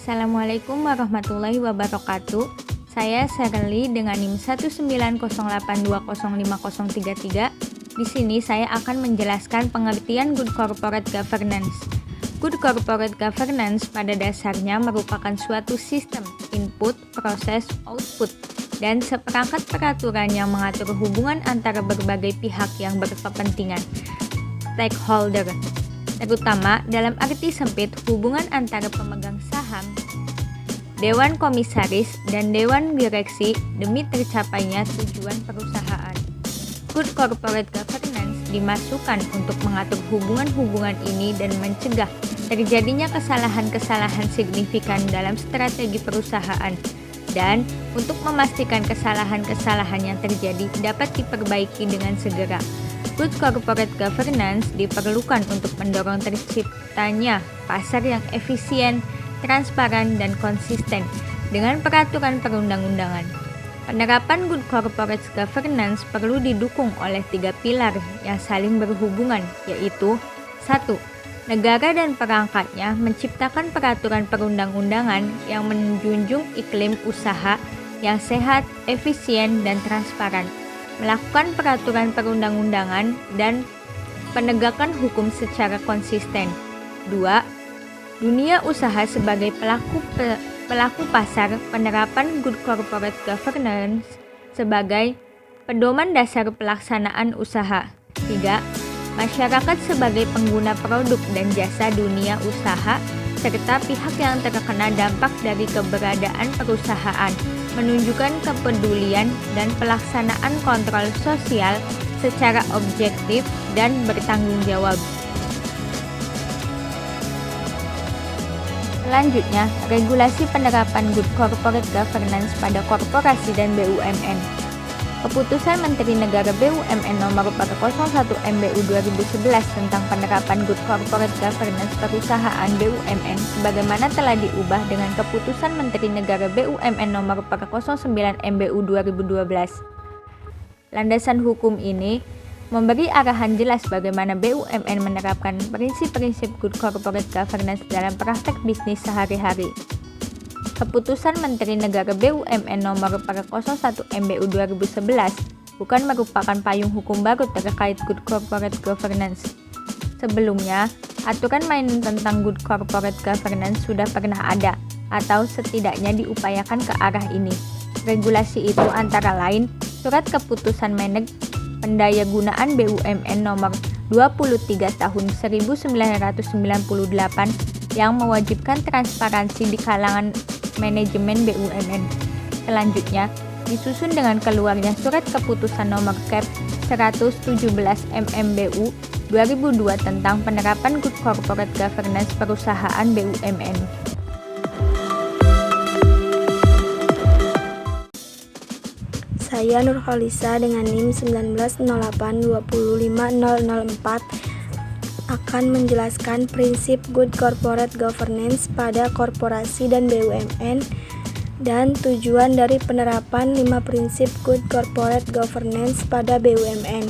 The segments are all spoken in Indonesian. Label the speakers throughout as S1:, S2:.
S1: Assalamualaikum warahmatullahi wabarakatuh. Saya Sherly dengan NIM 19082050033. Di sini saya akan menjelaskan pengertian Good Corporate Governance. Good Corporate Governance pada dasarnya merupakan suatu sistem input, proses, output, dan seperangkat peraturan yang mengatur hubungan antara berbagai pihak yang berkepentingan, stakeholder, terutama dalam arti sempit hubungan antara pemegang saham, dewan komisaris, dan dewan direksi demi tercapainya tujuan perusahaan. Good Corporate Governance dimasukkan untuk mengatur hubungan-hubungan ini dan mencegah terjadinya kesalahan-kesalahan signifikan dalam strategi perusahaan, dan untuk memastikan kesalahan-kesalahan yang terjadi dapat diperbaiki dengan segera. Good Corporate Governance diperlukan untuk mendorong terciptanya pasar yang efisien, transparan, dan konsisten dengan peraturan perundang-undangan. Penerapan Good Corporate Governance perlu didukung oleh 3 pilar yang saling berhubungan, yaitu 1. Negara dan perangkatnya menciptakan peraturan perundang-undangan yang menjunjung iklim usaha yang sehat, efisien, dan transparan, melakukan peraturan perundang-undangan dan penegakan hukum secara konsisten. 2. Dunia usaha sebagai pelaku pasar, penerapan Good Corporate Governance sebagai pedoman dasar pelaksanaan usaha. 3. Masyarakat sebagai pengguna produk dan jasa dunia usaha, serta pihak yang terkena dampak dari keberadaan perusahaan, menunjukkan kepedulian dan pelaksanaan kontrol sosial secara objektif dan bertanggung jawab. Selanjutnya, regulasi penerapan Good Corporate Governance pada korporasi dan BUMN. Keputusan Menteri Negara BUMN Nomor 401 MBU 2011 tentang penerapan Good Corporate Governance perusahaan BUMN sebagaimana telah diubah dengan Keputusan Menteri Negara BUMN Nomor 409 MBU 2012. Landasan hukum ini memberi arahan jelas bagaimana BUMN menerapkan prinsip-prinsip Good Corporate Governance dalam praktek bisnis sehari-hari. Keputusan Menteri Negara BUMN Nomor 401 MBU 2011 bukan merupakan payung hukum baru terkait Good Corporate Governance. Sebelumnya, aturan main tentang Good Corporate Governance sudah pernah ada, atau setidaknya diupayakan ke arah ini. Regulasi itu antara lain Surat Keputusan Meneg Pendayagunaan BUMN Nomor 23 Tahun 1998 yang mewajibkan transparansi di kalangan manajemen BUMN. Selanjutnya, disusun dengan keluarnya Surat Keputusan Nomor Kep 117 MMBU 2002 tentang penerapan Good Corporate Governance perusahaan BUMN.
S2: Saya Nurholisa dengan NIM 19082505004 akan menjelaskan prinsip Good Corporate Governance pada korporasi dan BUMN dan tujuan dari penerapan 5 prinsip Good Corporate Governance pada BUMN.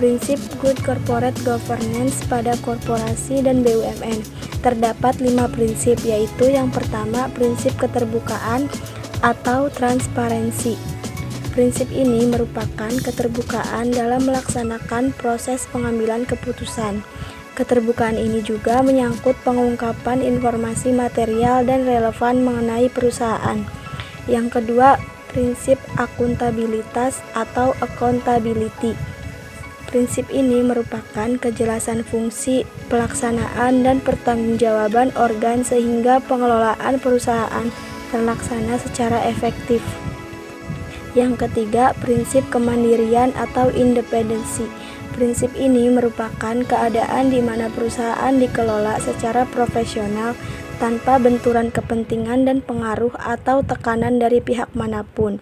S2: Prinsip Good Corporate Governance pada korporasi dan BUMN. Terdapat 5 prinsip, yaitu yang pertama, prinsip keterbukaan atau transparansi. Prinsip ini merupakan keterbukaan dalam melaksanakan proses pengambilan keputusan. Keterbukaan ini juga menyangkut pengungkapan informasi material dan relevan mengenai perusahaan. Yang kedua, prinsip akuntabilitas atau accountability. Prinsip ini merupakan kejelasan fungsi, pelaksanaan, dan pertanggungjawaban organ sehingga pengelolaan perusahaan terlaksana secara efektif. Yang ketiga, prinsip kemandirian atau independensi. Prinsip ini merupakan keadaan di mana perusahaan dikelola secara profesional tanpa benturan kepentingan dan pengaruh atau tekanan dari pihak manapun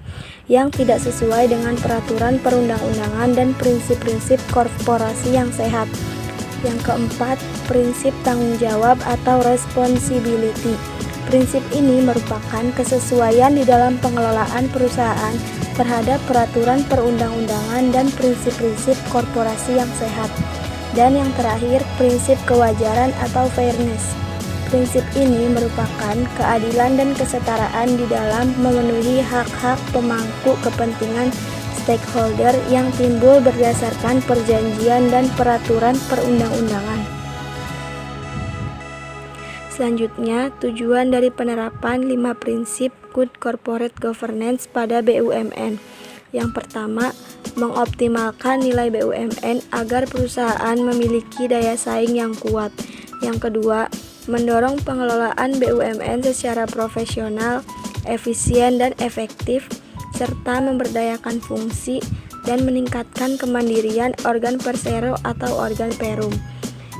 S2: yang tidak sesuai dengan peraturan perundang-undangan dan prinsip-prinsip korporasi yang sehat. Yang keempat, prinsip tanggung jawab atau responsibility. Prinsip ini merupakan kesesuaian di dalam pengelolaan perusahaan terhadap peraturan perundang-undangan dan prinsip-prinsip korporasi yang sehat. Dan yang terakhir, prinsip kewajaran atau fairness. Prinsip ini merupakan keadilan dan kesetaraan di dalam memenuhi hak-hak pemangku kepentingan stakeholder yang timbul berdasarkan perjanjian dan peraturan perundang-undangan. Selanjutnya, tujuan dari penerapan 5 prinsip Good Corporate Governance pada BUMN. Yang pertama, mengoptimalkan nilai BUMN agar perusahaan memiliki daya saing yang kuat. Yang kedua, mendorong pengelolaan BUMN secara profesional, efisien dan efektif, serta memberdayakan fungsi dan meningkatkan kemandirian organ persero atau organ perum.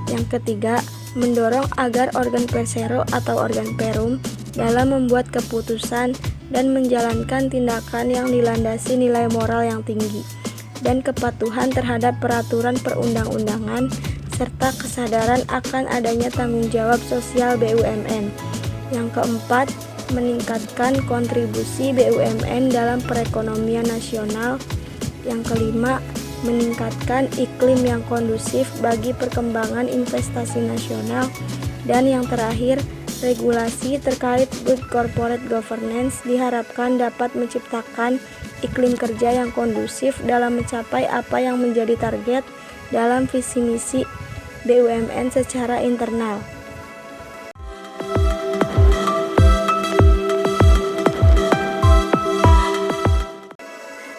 S2: Yang ketiga, mendorong agar organ persero atau organ perum dalam membuat keputusan dan menjalankan tindakan yang dilandasi nilai moral yang tinggi dan kepatuhan terhadap peraturan perundang-undangan serta kesadaran akan adanya tanggung jawab sosial BUMN. Yang keempat, meningkatkan kontribusi BUMN dalam perekonomian nasional. Yang kelima, meningkatkan iklim yang kondusif bagi perkembangan investasi nasional. Dan yang terakhir, regulasi terkait good corporate governance diharapkan dapat menciptakan iklim kerja yang kondusif dalam mencapai apa yang menjadi target dalam visi misi BUMN secara internal.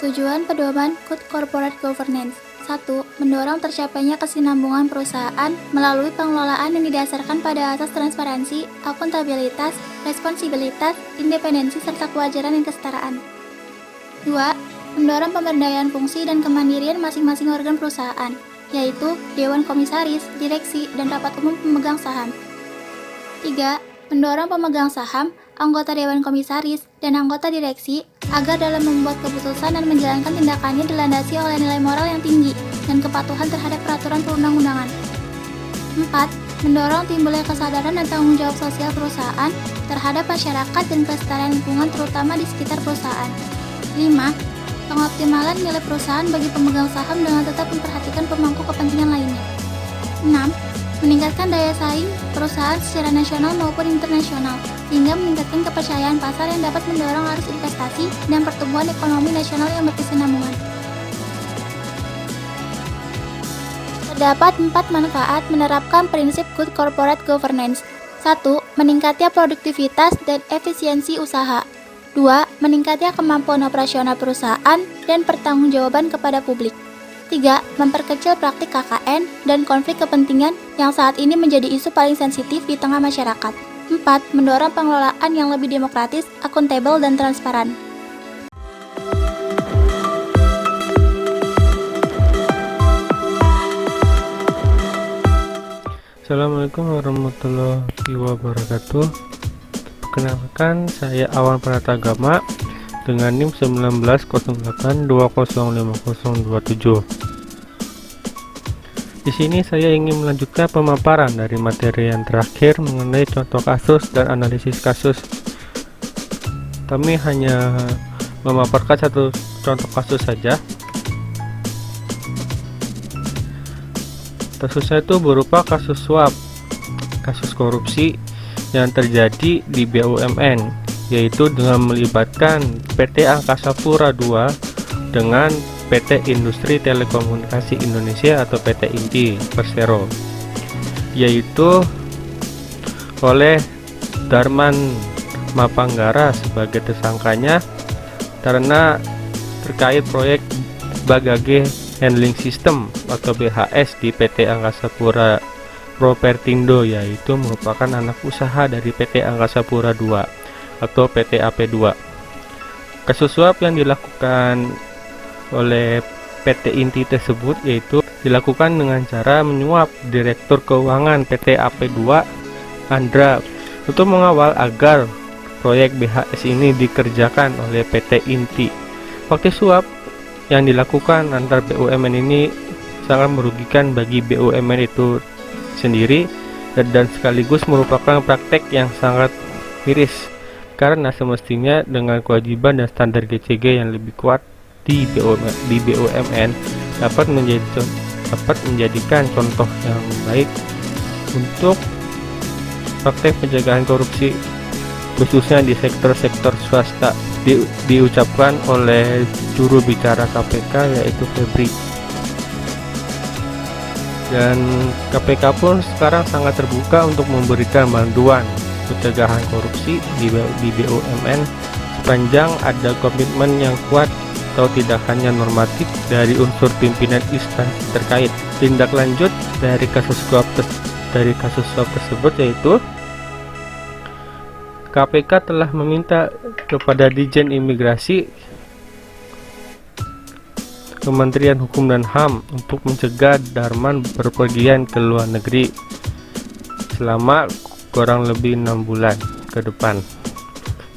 S3: Tujuan pedoman Good Corporate Governance. 1. Mendorong tercapainya kesinambungan perusahaan melalui pengelolaan yang didasarkan pada asas transparansi, akuntabilitas, responsibilitas, independensi, serta kewajaran dan kesetaraan. 2. Mendorong pemberdayaan fungsi dan kemandirian masing-masing organ perusahaan, yaitu Dewan Komisaris, Direksi, dan Rapat Umum Pemegang Saham. 3. Mendorong pemegang saham, anggota Dewan Komisaris, dan anggota direksi agar dalam membuat keputusan dan menjalankan tindakannya dilandasi oleh nilai moral yang tinggi dan kepatuhan terhadap peraturan perundang-undangan. 4. Mendorong timbulnya kesadaran dan tanggung jawab sosial perusahaan terhadap masyarakat dan kelestarian lingkungan terutama di sekitar perusahaan. 5. Pengoptimalan nilai perusahaan bagi pemegang saham dengan tetap memperhatikan pemangku kepentingan lainnya. 6. Meningkatkan daya saing perusahaan secara nasional maupun internasional, sehingga meningkatkan kepercayaan pasar yang dapat mendorong arus investasi dan pertumbuhan ekonomi nasional yang berkesinambungan. Terdapat 4 manfaat menerapkan prinsip Good Corporate Governance. 1. Meningkatnya produktivitas dan efisiensi usaha. 2. Meningkatnya kemampuan operasional perusahaan dan pertanggungjawaban kepada publik. 3. Memperkecil praktik KKN dan konflik kepentingan yang saat ini menjadi isu paling sensitif di tengah masyarakat. 4. Mendorong pengelolaan yang lebih demokratis, akuntabel, dan transparan.
S4: Assalamualaikum warahmatullahi wabarakatuh. Perkenalkan, saya Awan Pratagama dengan NIM 1908205027. Di sini saya ingin melanjutkan pemaparan dari materi yang terakhir mengenai contoh kasus dan analisis kasus. Kami hanya memaparkan satu contoh kasus saja. Kasusnya itu berupa kasus suap, kasus korupsi yang terjadi di BUMN, yaitu dengan melibatkan PT Angkasa Pura II dengan PT Industri Telekomunikasi Indonesia atau PT INTI Persero, yaitu oleh Darman Mapanggara sebagai tersangkanya karena terkait proyek Bagage Handling System atau BHS di PT Angkasa Pura Propertindo, yaitu merupakan anak usaha dari PT Angkasa Pura II atau PT AP2. Kasus suap yang dilakukan oleh PT INTI tersebut yaitu dilakukan dengan cara menyuap Direktur Keuangan PT AP2 Andra untuk mengawal agar proyek BHS ini dikerjakan oleh PT INTI. Fakta suap yang dilakukan antar BUMN ini sangat merugikan bagi BUMN itu sendiri dan sekaligus merupakan praktek yang sangat miris, karena semestinya dengan kewajiban dan standar GCG yang lebih kuat di BUMN dapat menjadi dapat menjadikan contoh yang baik untuk praktek pencegahan korupsi khususnya di sektor-sektor swasta, diucapkan oleh juru bicara KPK yaitu Febri. Dan KPK pun sekarang sangat terbuka untuk memberikan bantuan pencegahan korupsi di BUMN sepanjang ada komitmen yang kuat atau tidak hanya normatif dari unsur pimpinan instansi terkait. Tindak lanjut dari kasus suap tersebut yaitu KPK telah meminta kepada Ditjen Imigrasi Kementerian Hukum dan HAM untuk mencegah Darman berpergian ke luar negeri selama kurang lebih 6 bulan ke depan.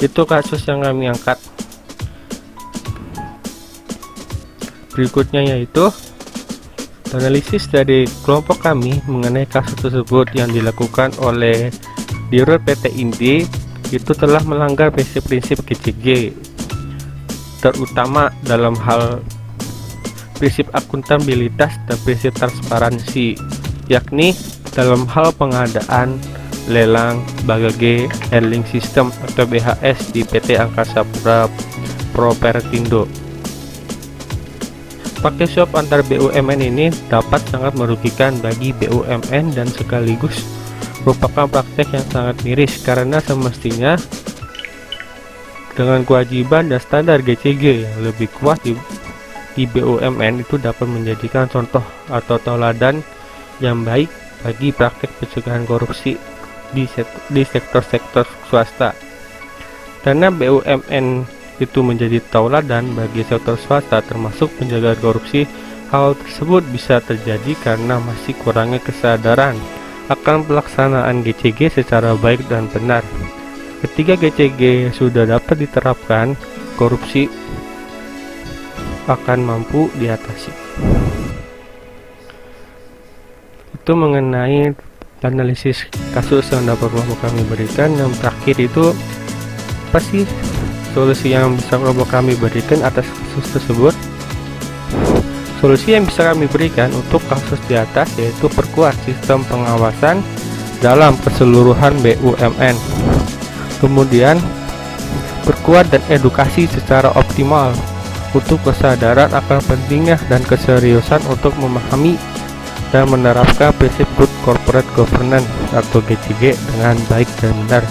S4: Itu kasus yang kami angkat. Berikutnya yaitu analisis dari kelompok kami mengenai kasus tersebut yang dilakukan oleh Dirut PT Indi itu telah melanggar prinsip-prinsip GCG, terutama dalam hal prinsip akuntabilitas dan prinsip transparansi, yakni dalam hal pengadaan, lelang, bagage, handling system atau BHS di PT Angkasa Pura Propertindo. Pakai suap antar BUMN ini dapat sangat merugikan bagi BUMN dan sekaligus merupakan praktek yang sangat miris karena semestinya dengan kewajiban dan standar GCG yang lebih kuat di BUMN itu dapat menjadikan contoh atau tauladan yang baik bagi praktek pencegahan korupsi di sektor-sektor swasta. Karena BUMN itu menjadi tauladan bagi sektor swasta termasuk pencegahan korupsi, hal tersebut bisa terjadi karena masih kurangnya kesadaran akan pelaksanaan GCG secara baik dan benar. Ketika GCG sudah dapat diterapkan, korupsi akan mampu diatasi. Itu mengenai analisis kasus yang dapat kami berikan. Yang terakhir itu apa sih solusi yang bisa kami berikan atas kasus tersebut? Solusi yang bisa kami berikan untuk kasus di atas yaitu perkuat sistem pengawasan dalam keseluruhan BUMN. Kemudian perkuat dan edukasi secara optimal untuk kesadaran akan pentingnya dan keseriusan untuk memahami dan menerapkan prinsip Good Corporate Governance atau GCG dengan baik dan benar.